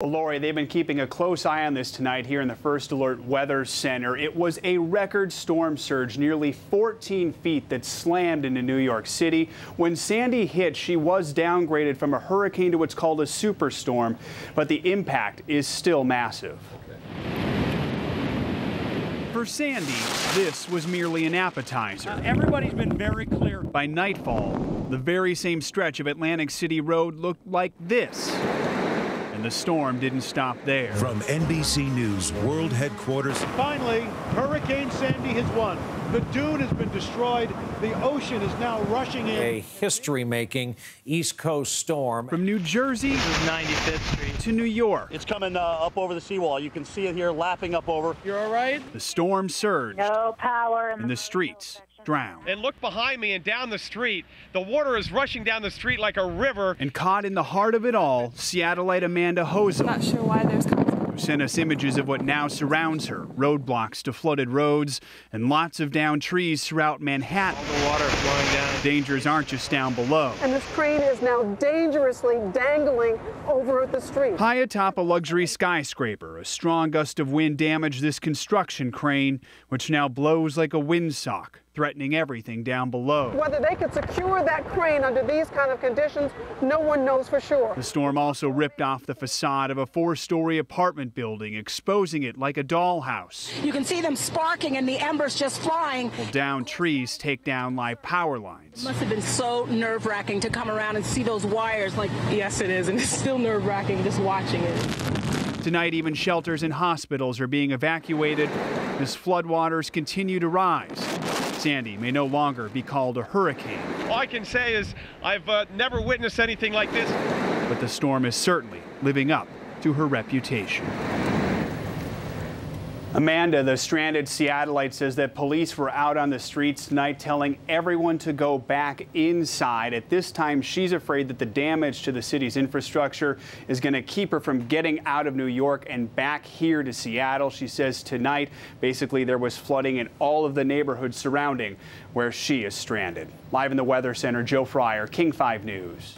Well, Lori, they've been keeping a close eye on this tonight here in the First Alert Weather Center. It was a record storm surge, nearly 14 feet, that slammed into New York City. When Sandy hit, she was downgraded from a hurricane to what's called a superstorm, but the impact is still massive. For Sandy, this was merely an appetizer. Everybody's been very clear. By nightfall, the very same stretch of Atlantic City Road looked like this. And the storm didn't stop there. From NBC News World Headquarters. Finally, Hurricane Sandy has won. The dune has been destroyed. The ocean is now rushing in. A history-making East Coast storm. From New Jersey 95th Street to New York. It's coming up over the seawall. You can see it here lapping up over. You're all right? The storm surged. No power. And the streets drowned. And look behind me and down the street. The water is rushing down the street like a river. And caught in the heart of it all, Seattleite Amanda Hosel. Not sure why there's who sent us images of what now surrounds her. Roadblocks to flooded roads and lots of downed trees throughout Manhattan. All the water flowing down. Dangers aren't just down below. And this crane is now dangerously dangling over the street. High atop a luxury skyscraper, a strong gust of wind damaged this construction crane, which now blows like a windsock, threatening everything down below. Whether they could secure that crane under these kind of conditions, no one knows for sure. The storm also ripped off the facade of a 4-story apartment building, exposing it like a dollhouse. You can see them sparking and the embers just flying. While downed trees take down live power lines. It must have been so nerve-wracking to come around and see those wires. Like, yes, it is, and it's still nerve-wracking just watching it. Tonight, even shelters and hospitals are being evacuated as floodwaters continue to rise. Sandy may no longer be called a hurricane. All I can say is I've never witnessed anything like this. But the storm is certainly living up to her reputation. Amanda, the stranded Seattleite, says that police were out on the streets tonight telling everyone to go back inside. At this time, she's afraid that the damage to the city's infrastructure is going to keep her from getting out of New York and back here to Seattle. She says tonight, basically, there was flooding in all of the neighborhoods surrounding where she is stranded. Live in the Weather Center, Joe Fryer, King 5 News.